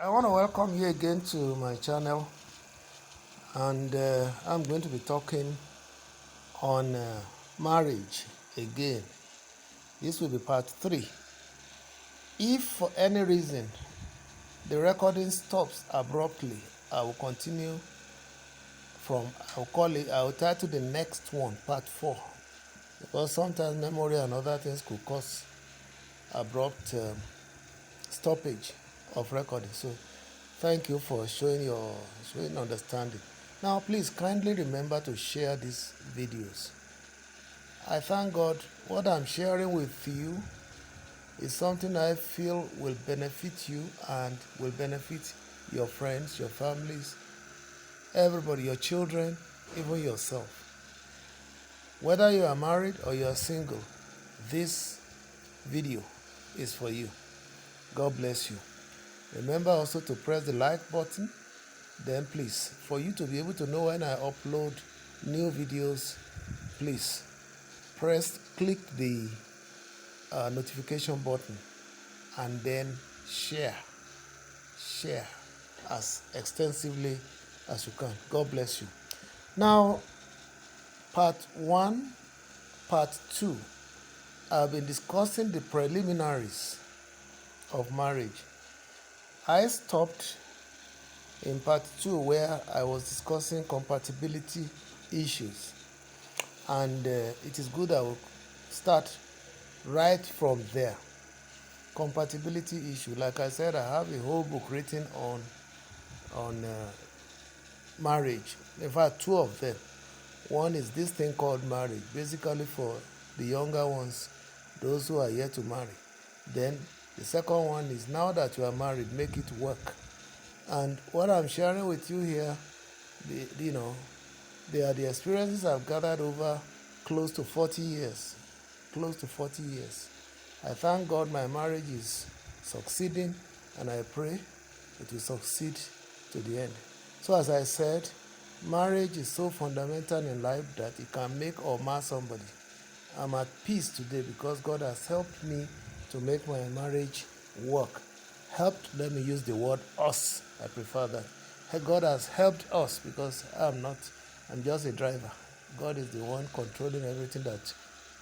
I want to welcome you again to my channel, and I'm going to be talking on marriage again. This will be part 3. If for any reason the recording stops abruptly, I will continue from, I will title the next one part 4, because sometimes memory and other things could cause abrupt stoppage of recording. So thank you for showing understanding. Now please kindly remember to share these videos. I thank God what I'm sharing with you is something I feel will benefit you and will benefit your friends, your families, everybody, your children, even yourself. Whether you are married or you are single, this video is for you. God bless you. Remember also to press the like button. Then please, for you to be able to know when I upload new videos, please click the notification button and then share as extensively as you can. God bless you. Now, part 1, part 2, I've been discussing the preliminaries of marriage. I stopped in part 2 where I was discussing compatibility issues, and it is good I will start right from there. Compatibility issue, like I said, I have a whole book written on marriage. In fact, 2 of them. One is this thing called marriage, basically for the younger ones, those who are yet to marry. Then the second one is, now that you are married, make it work. And what I'm sharing with you here, they are the experiences I've gathered over close to 40 years. I thank God my marriage is succeeding, and I pray it will succeed to the end. So as I said, marriage is so fundamental in life that it can make or mar somebody. I'm at peace today because God has helped me to make my marriage work. Helped, let me use the word us. I prefer that. God has helped us because I'm just a driver. God is the one controlling everything that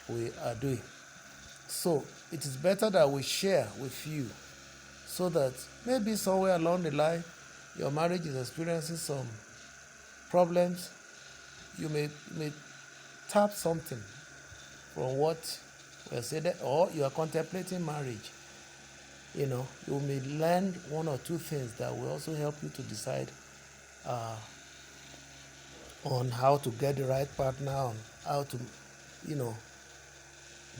we are doing. So it is better that we share with you so that maybe somewhere along the line your marriage is experiencing some problems. You may tap something from what we said, or you are contemplating marriage. You may learn 1 or 2 things that will also help you to decide on how to get the right partner, on how to,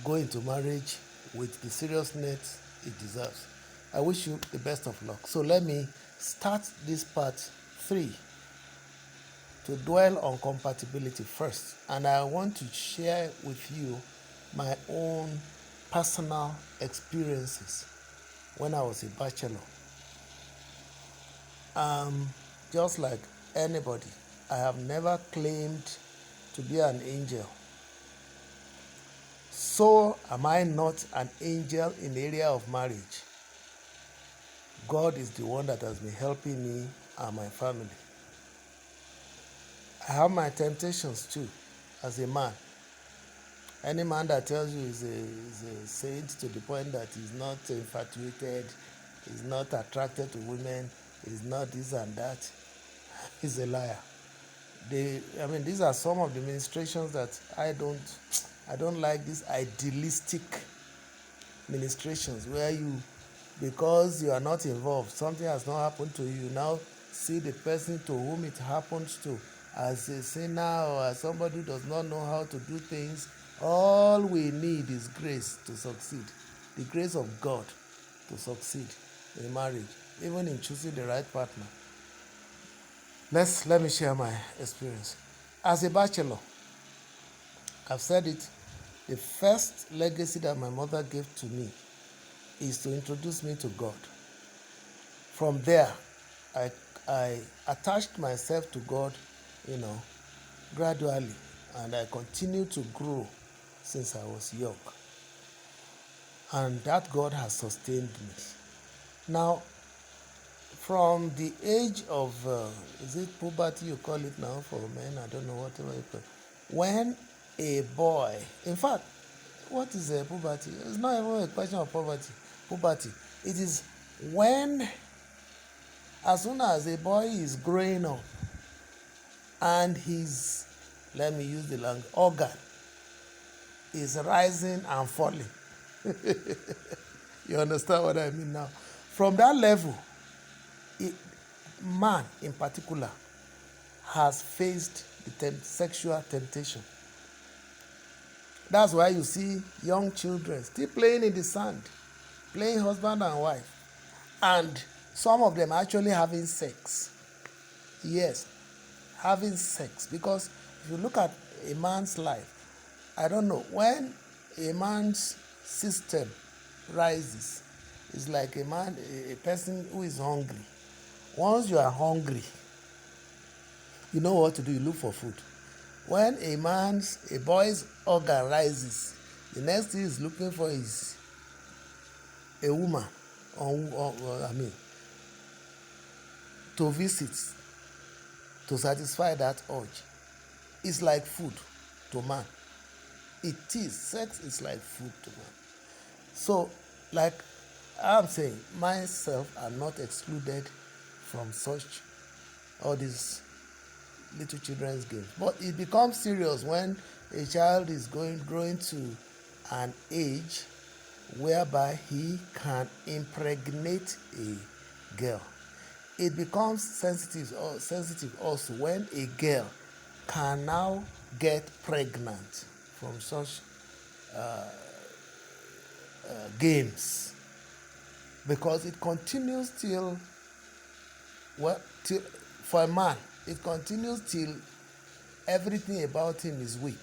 go into marriage with the seriousness it deserves. I wish you the best of luck. So let me start this part 3 to dwell on compatibility first. And I want to share with you my own personal experiences when I was a bachelor. Just like anybody, I have never claimed to be an angel. So am I not an angel in the area of marriage. God is the one that has been helping me and my family. I have my temptations too, as a man. Any man that tells you is a saint to the point that he's not infatuated, he's not attracted to women, he's not this and that, he's a liar. These are some of the ministrations that I don't like, these idealistic ministrations where because you are not involved, something has not happened to you, now see the person to whom it happens to as a sinner or as somebody who does not know how to do things. All we need is grace to succeed, the grace of God to succeed in marriage, even in choosing the right partner. Let me share my experience. As a bachelor, I've said it, the first legacy that my mother gave to me is to introduce me to God. From there, I attached myself to God, gradually, and I continued to grow since I was young. And that God has sustained me. Now, from the age of, is it puberty you call it now for men? I don't know, whatever you call it. When a boy, in fact, what is a puberty? It's not even a question of poverty. Puberty. It is when, as soon as a boy is growing up and his, let me use the language, organ is rising and falling. You understand what I mean now? From that level, it, man in particular has faced the sexual temptation. That's why you see young children still playing in the sand, playing husband and wife, and some of them actually having sex. Yes, having sex. Because if you look at a man's life, I don't know, when a man's system rises, it's like a person who is hungry. Once you are hungry, you know what to do, you look for food. When a boy's organ rises, the next thing he's looking for is a woman, to visit, to satisfy that urge. It's like food to man. It is. Sex is like food to man. So, like I'm saying, myself are not excluded from such, all these little children's games. But it becomes serious when a child is growing to an age whereby he can impregnate a girl. It becomes sensitive also when a girl can now get pregnant from such games, because it continues till, for a man, it continues till everything about him is weak.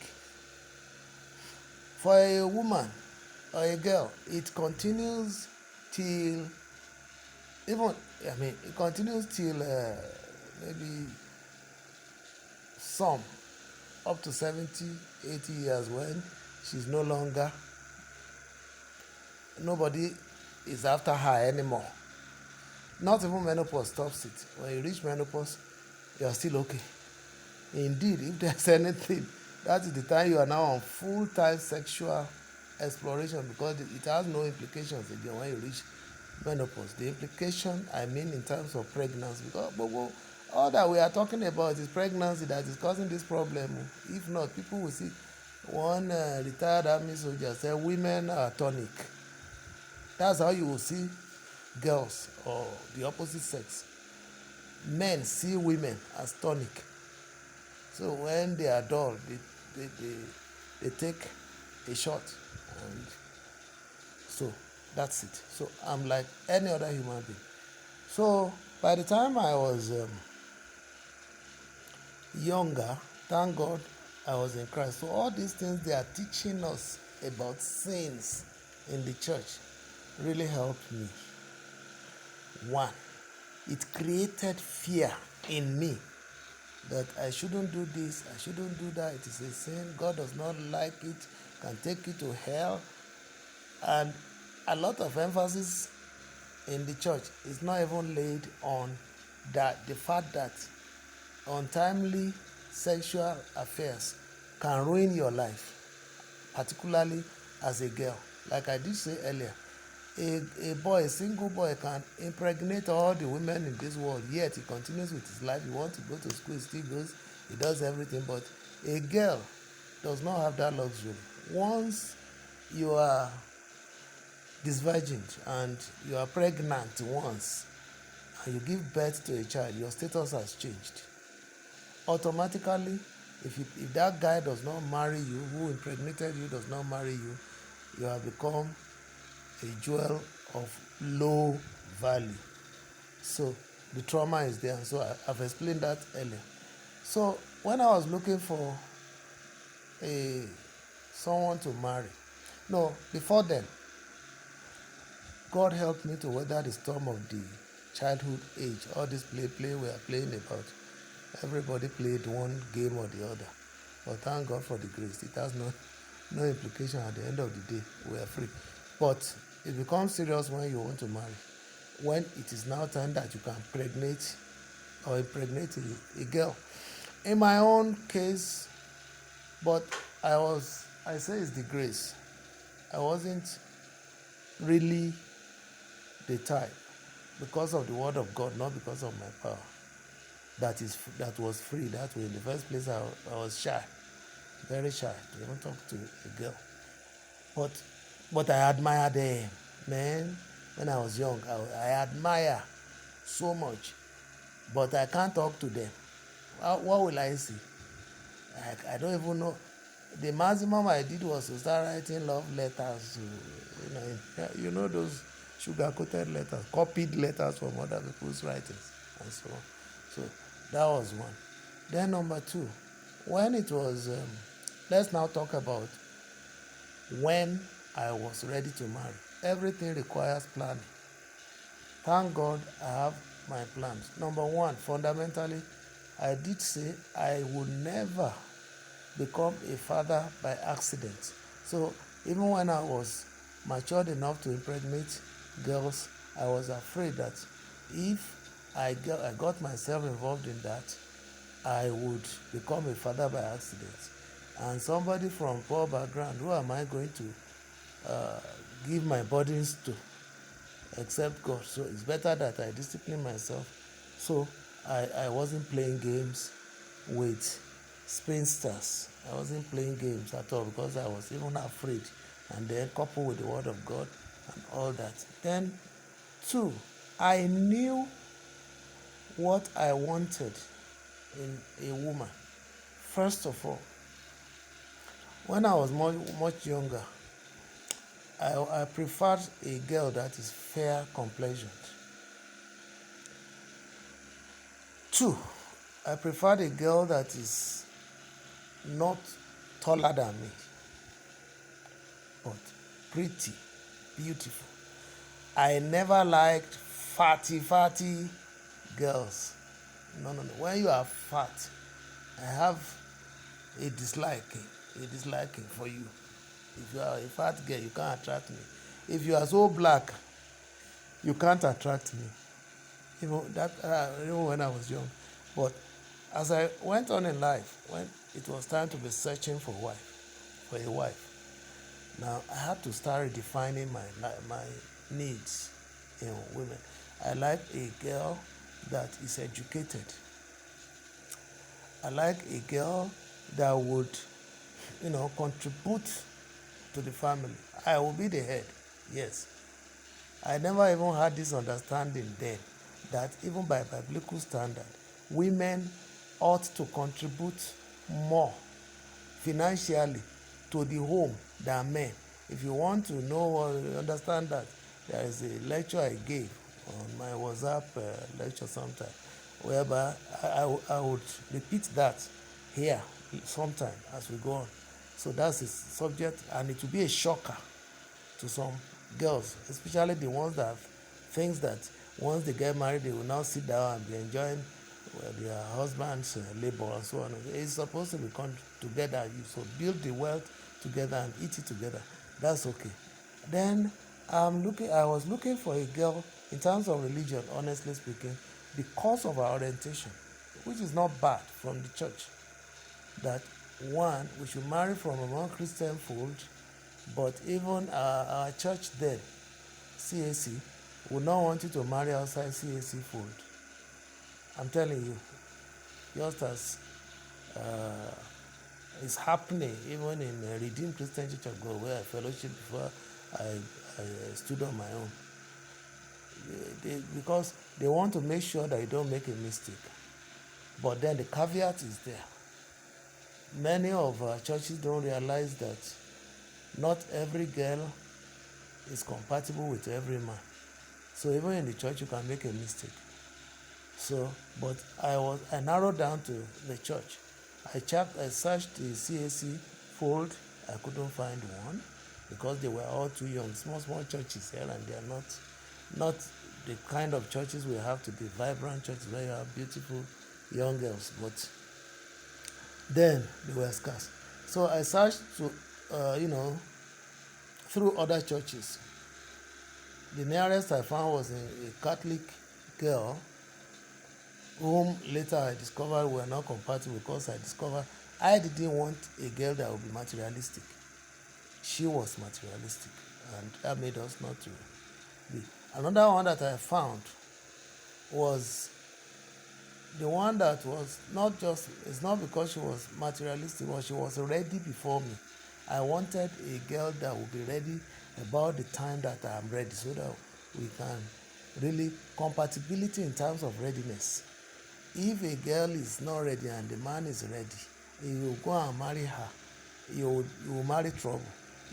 For a woman or a girl, it continues till, it continues till maybe some up to 70, 80 years, when she's no longer, nobody is after her anymore. Not even menopause stops it. When you reach menopause, you are still okay. Indeed, if there's anything, that is the time you are now on full-time sexual exploration, because it has no implications again when you reach menopause. The implication, in terms of pregnancy, because all that we are talking about is pregnancy that is causing this problem. If not, people will see one retired army soldier say women are tonic. That's how you will see girls or the opposite sex. Men see women as tonic. So when they are dull, they take a shot, and so that's it. So I'm like any other human being. So by the time I was younger, thank God I was in Christ. So all these things they are teaching us about sins in the church really helped me. One, it created fear in me that I shouldn't do this, I shouldn't do that, it is a sin, God does not like it, can take you to hell. And a lot of emphasis in the church is not even laid on that, the fact that untimely sexual affairs can ruin your life, particularly as a girl. Like I did say earlier, a single boy can impregnate all the women in this world, yet he continues with his life. He wants to go to school, he still goes, he does everything. But a girl does not have that luxury. Once you are disvirgined and you are pregnant once and you give birth to a child, your status has changed. Automatically, if that guy does not marry you, who impregnated you does not marry you, you have become a jewel of low value. So the trauma is there. So I've explained that earlier. So when I was looking for someone to marry, no, before then, God helped me to weather the storm of the childhood age. All this play we are playing about. Everybody played one game or the other. But thank God for the grace. It has no implication at the end of the day. We are free. But it becomes serious when you want to marry. when it is now time that you can pregnate or impregnate a girl. In my own case, but I say it's the grace. I wasn't really the type because of the word of God, not because of my power. That was free that way. In the first place, I was shy, very shy to even talk to a girl. But I admire them, man. When I was young, I admire so much, but I can't talk to them. What will I see? I don't even know. The maximum I did was to start writing love letters. You know those sugar-coated letters, copied letters from other people's writings, and so on. So that was one. Then number two, when it was, let's now talk about when I was ready to marry. Everything requires planning. Thank God I have my plans. Number one, fundamentally, I did say I would never become a father by accident. So even when I was matured enough to impregnate girls, I was afraid that if I got myself involved in that, I would become a father by accident. And somebody from poor background, who am I going to give my burdens to except God? So it's better that I discipline myself. So I wasn't playing games with spinsters. I wasn't playing games at all because I was even afraid. And then coupled with the word of God and all that. Then two, I knew what I wanted in a woman. First of all, when I was much younger, I preferred a girl that is fair complexioned. Two, I preferred a girl that is not taller than me, but pretty, beautiful. I never liked fatty girls. No. When you are fat, I have a disliking for you. If you are a fat girl, you can't attract me. If you are so black, you can't attract me. Even when I was young. But as I went on in life, when it was time to be searching for a wife, now I had to start redefining my needs in women. I like a girl that is educated. I like a girl that would, contribute to the family. I will be the head, yes. I never even had this understanding then that even by biblical standard, women ought to contribute more financially to the home than men. If you want to know or understand that, there is a lecture I gave on my WhatsApp lecture sometime, whereby I would repeat that here sometime as we go on. So that's the subject, and it will be a shocker to some girls, especially the ones that thinks that once they get married, they will now sit down and be enjoying their husband's labor and so on. It's supposed to be come together. You so build the wealth together and eat it together. That's okay. Then I was looking for a girl in terms of religion, honestly speaking, because of our orientation, which is not bad from the church. That one, we should marry from a non-Christian fold, but even our church then, CAC, would not want you to marry outside CAC fold. I'm telling you, just as is happening even in Redeemed Christian Church of God, where I fellowship before I stood on my own. Because they want to make sure that you don't make a mistake. But then the caveat is there. Many of our churches don't realize that not every girl is compatible with every man. So even in the church, you can make a mistake. So, but I narrowed down to the church. I searched the CAC fold. I couldn't find one because they were all too young. Small churches here, and they are not the kind of churches we have today. Vibrant churches where you have beautiful young girls, but then they were scarce. So I searched through other churches. The nearest I found was a Catholic girl, whom later I discovered were not compatible, because I discovered I didn't want a girl that would be materialistic. She was materialistic, and that made us not to be. Another one that I found was the one that was not just, it's not because she was materialistic, but she was ready before me. I wanted a girl that would be ready about the time that I am ready, so that we can really compatibility in terms of readiness. If a girl is not ready and the man is ready, you will go and marry her, you will marry trouble.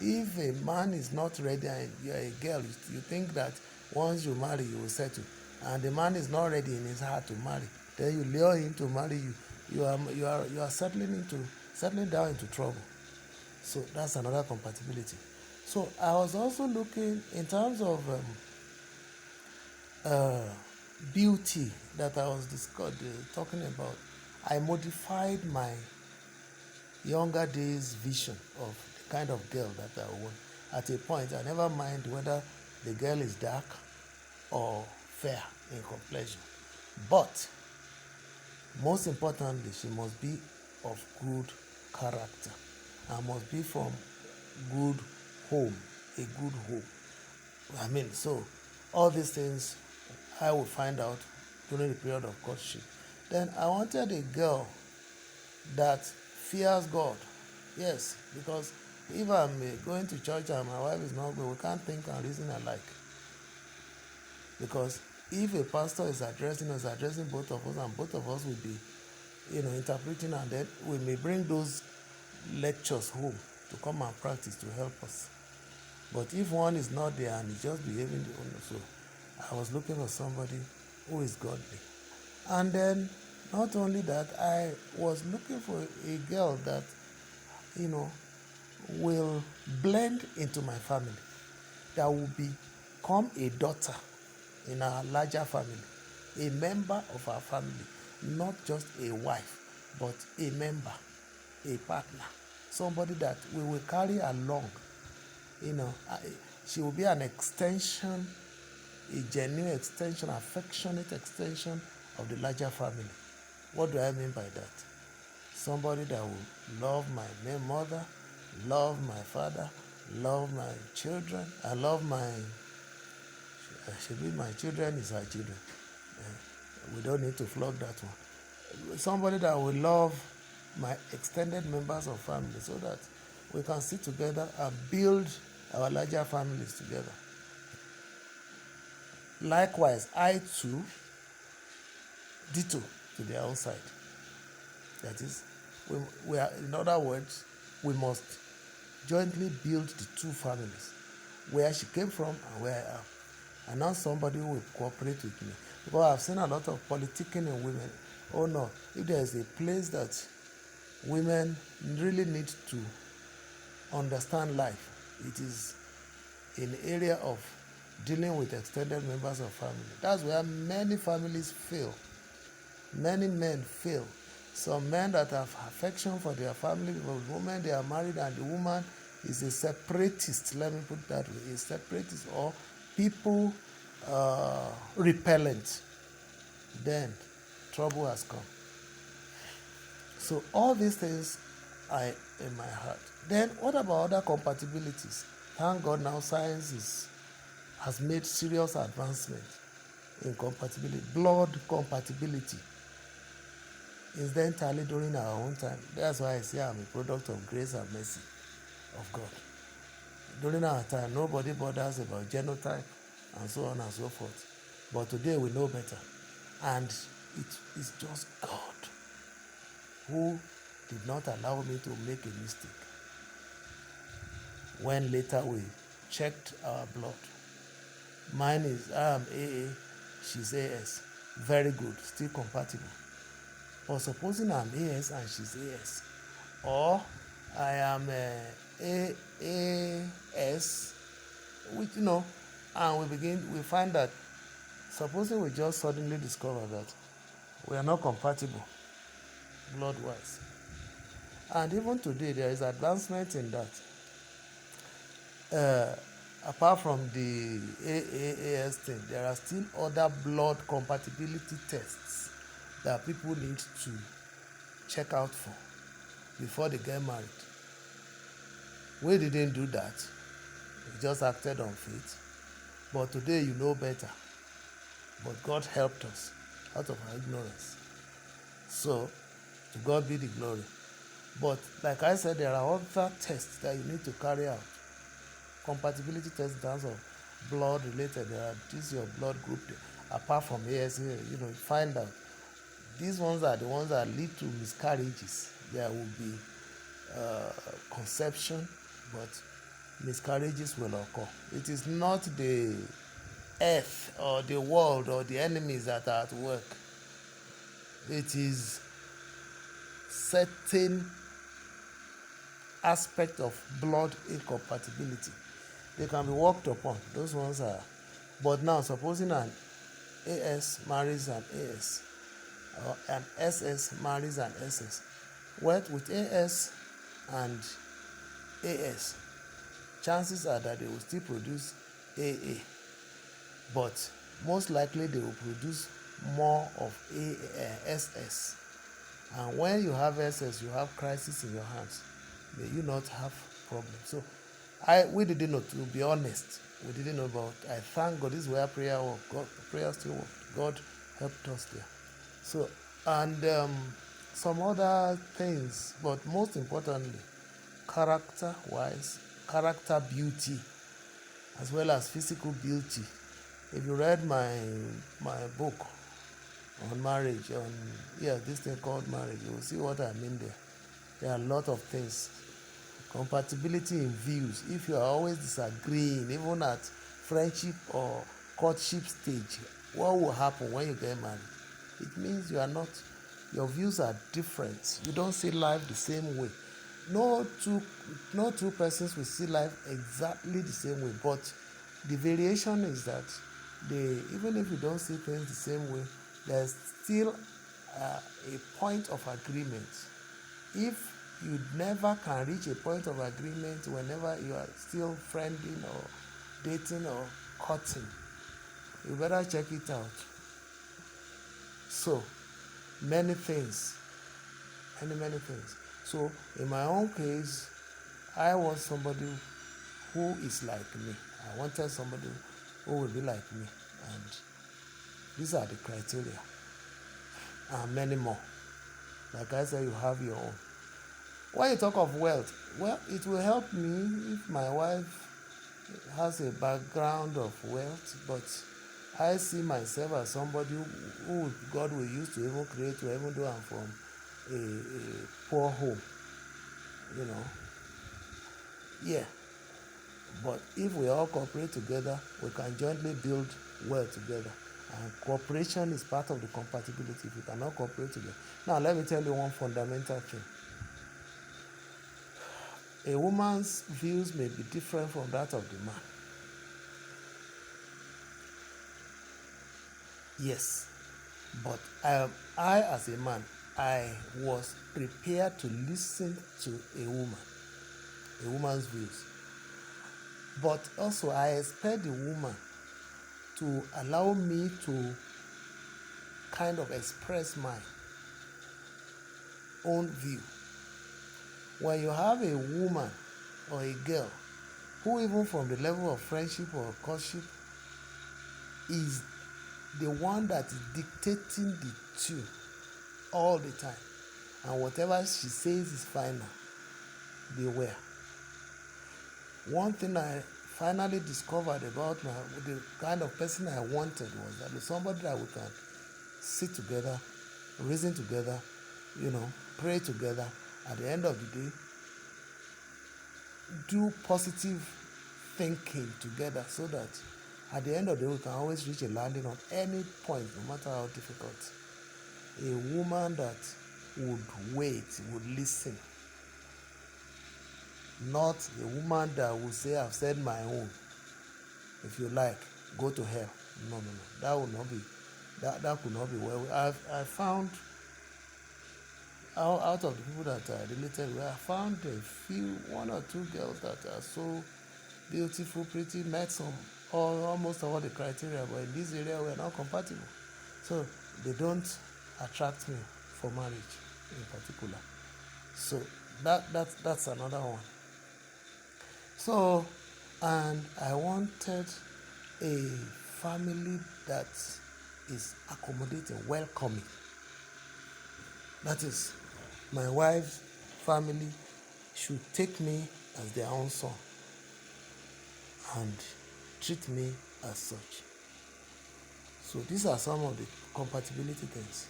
If a man is not ready and you are a girl, you think that once you marry you will settle, and the man is not ready in his heart to marry, then you lure him to marry you, you are settling down into trouble. So that's another compatibility. So I was also looking in terms of uh, beauty that I was talking about. I modified my younger days vision of the kind of girl that I want. At a point, I never mind whether the girl is dark or fair in complexion. But most importantly, she must be of good character and must be from good home, a good home. So all these things I will find out during the period of courtship. Then I wanted a girl that fears God. Yes, because if I'm going to church and my wife is not good, we can't think and reason alike. Because if a pastor is addressing us, addressing both of us, and both of us will be, interpreting, and then we may bring those lectures home to come and practice to help us. But if one is not there and is just behaving the own, so I was looking for somebody who is godly. And then not only that, I was looking for a girl that, will blend into my family, that will become a daughter in our larger family, a member of our family, not just a wife, but a member, a partner, somebody that we will carry along. She will be an extension, a genuine extension, affectionate extension of the larger family. What do I mean by that? Somebody that will love my mother, love my father, love my children. I love my children is our children. We don't need to flog that one. Somebody that will love my extended members of family, so that we can sit together and build our larger families together. Likewise, I too, ditto to their own side. That is, we are, in other words, we must jointly build the two families, where she came from and where I am. And now somebody who will cooperate with me. Because I've seen a lot of politicking in women. Oh no, if there is a place that women really need to understand life, it is in the area of dealing with extended members of family. That's where many families fail. Many men fail. Some men that have affection for their family, but the moment they are married and the woman is a separatist, let me put it that way, a separatist, or people repellent, then trouble has come. So all these things are in my heart. Then what about other compatibilities? Thank God now science has made serious advancement in compatibility. Blood compatibility, incidentally, during our own time. That's why I say I'm a product of grace and mercy of God. During our time, nobody bothers about genotype and so on and so forth. But today we know better. And it is just God who did not allow me to make a mistake. When later we checked our blood, mine is, I am AA, she's AS. Very good, still compatible. But supposing I'm AS and she's AS, or I am AS, which, and we find that, supposing we just suddenly discover that we are not compatible blood-wise. And even today, there is advancement in that. apart from the AAS thing, there are still other blood compatibility tests that people need to check out for before they get married. We didn't do that. We just acted on faith. But today you know better. But God helped us out of our ignorance. So, to God be the glory. But like I said, there are other tests that you need to carry out. Compatibility tests in terms of blood related. This is your blood group. Apart from ASA, find out. These ones are the ones that lead to miscarriages. There will be conception, but miscarriages will occur. It is not the earth or the world or the enemies that are at work. It is certain aspect of blood incompatibility. They can be worked upon. Those ones are. But now, supposing an AS marries an AS, or an SS marries an SS. Well, with AS and AS, chances are that they will still produce AA, but most likely they will produce more of SS. And when you have SS, you have crisis in your hands. May you not have problems. So we didn't know, to be honest. We didn't know, but I thank God. This is where prayer worked. Prayer still worked. God helped us there. So, and some other things, but most importantly, character-wise, character beauty, as well as physical beauty. If you read my book on marriage, this thing called marriage, you will see what I mean there. There are a lot of things. Compatibility in views. If you are always disagreeing, even at friendship or courtship stage, what will happen when you get married? It means your views are different. You don't see life the same way. No two persons will see life exactly the same way, but the variation is that even if you don't see things the same way, there's still a point of agreement. If you never can reach a point of agreement whenever you are still friending or dating or courting, you better check it out. So, many things. So, in my own case, I want somebody who is like me. I wanted somebody who will be like me. And these are the criteria. And many more. Like I said, you have your own. When you talk of wealth, well, it will help me if my wife has a background of wealth, but I see myself as somebody who God will use to even create, to even though I'm from a poor home, Yeah. But if we all cooperate together, we can jointly build wealth together. And cooperation is part of the compatibility if we cannot cooperate together. Now, let me tell you one fundamental thing. A woman's views may be different from that of the man. Yes, but I as a man, I was prepared to listen to a woman's views. But also I expect the woman to allow me to kind of express my own view. When you have a woman or a girl who, even from the level of friendship or courtship, is the one that is dictating the tune all the time, and whatever she says is final, beware. One thing I finally discovered about the kind of person I wanted was that somebody that we can sit together, reason together, pray together. At the end of the day, do positive thinking together, so that at the end of the day we can always reach a landing on any point, no matter how difficult. A woman that would wait, would listen. Not a woman that would say, I've said my own. If you like, go to hell. No. That would not be, that could not be well. I found, out of the people that I related with, I found one or two girls that are so, beautiful, pretty, met some almost all the criteria, but in this area we're not compatible. So they don't attract me for marriage in particular. So that's another one. So, and I wanted a family that is accommodating, welcoming. That is, my wife's family should take me as their own son and treat me as such. So these are some of the compatibility things.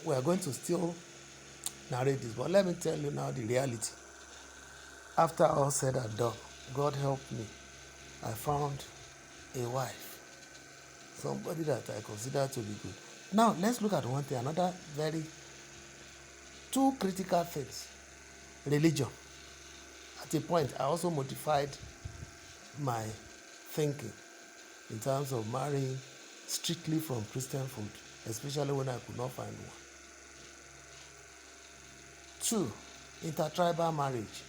We are going to still narrate this, but let me tell you now the reality. After all said and done, God helped me. I found a wife, somebody that I consider to be good. Now let's look at one thing, another very two critical things. Religion. At a point, I also modified my thinking in terms of marrying strictly from Christian food, especially when I could not find one. 2, intertribal marriage.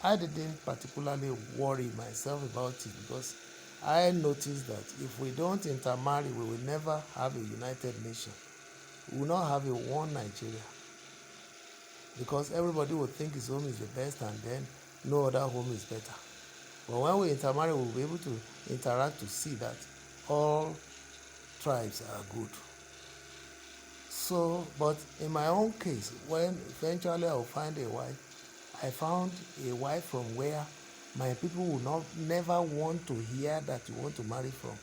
I didn't particularly worry myself about it because I noticed that if we don't intermarry, we will never have a united nation. We will not have a one Nigeria because everybody will think his home is the best and then no other home is better. But when we intermarry, we'll be able to interact to see that all tribes are good. So, but in my own case, when eventually I will find a wife, I found a wife from where my people will not never want to hear that you want to marry from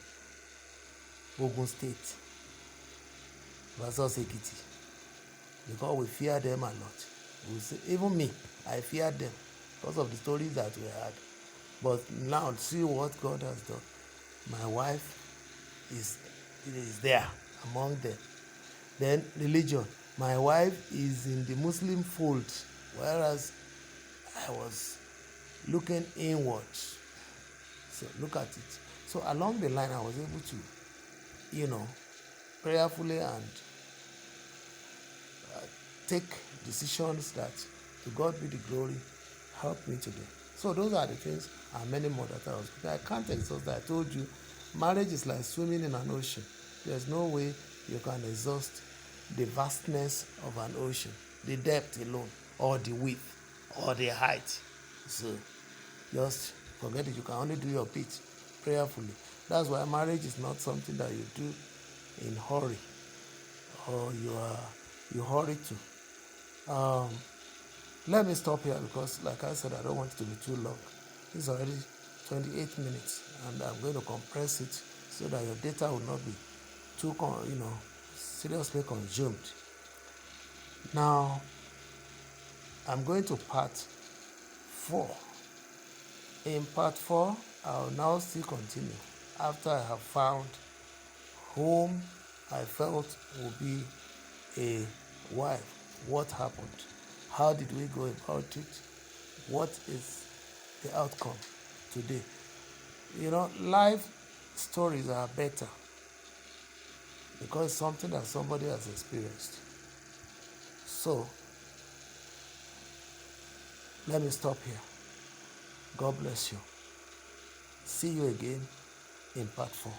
Ogun State versus Ekiti, because we fear them a lot. We say, even me, I fear them because of the stories that we had. But now see what God has done. My wife is there among them. Then religion. My wife is in the Muslim fold, whereas I was looking inwards. So look at it. So along the line, I was able to, prayerfully and take decisions that, to God be the glory, help me today. So those are the things and many more that I was cooking. I can't exhaust that. I told you, marriage is like swimming in an ocean. There's no way you can exhaust the vastness of an ocean, the depth alone, or the width, or the height. So just forget it. You can only do your bit prayerfully. That's why marriage is not something that you do in hurry or you hurry to. Let me stop here because, like I said, I don't want it to be too long. It's already 28 minutes, and I'm going to compress it so that your data will not be too, seriously consumed. Now, I'm going to part 4. In part 4, I'll now still continue after I have found whom I felt would be a wife. What happened? How did we go about it? What is the outcome today? Life stories are better because it's something that somebody has experienced. So, let me stop here. God bless you. See you again in part 4.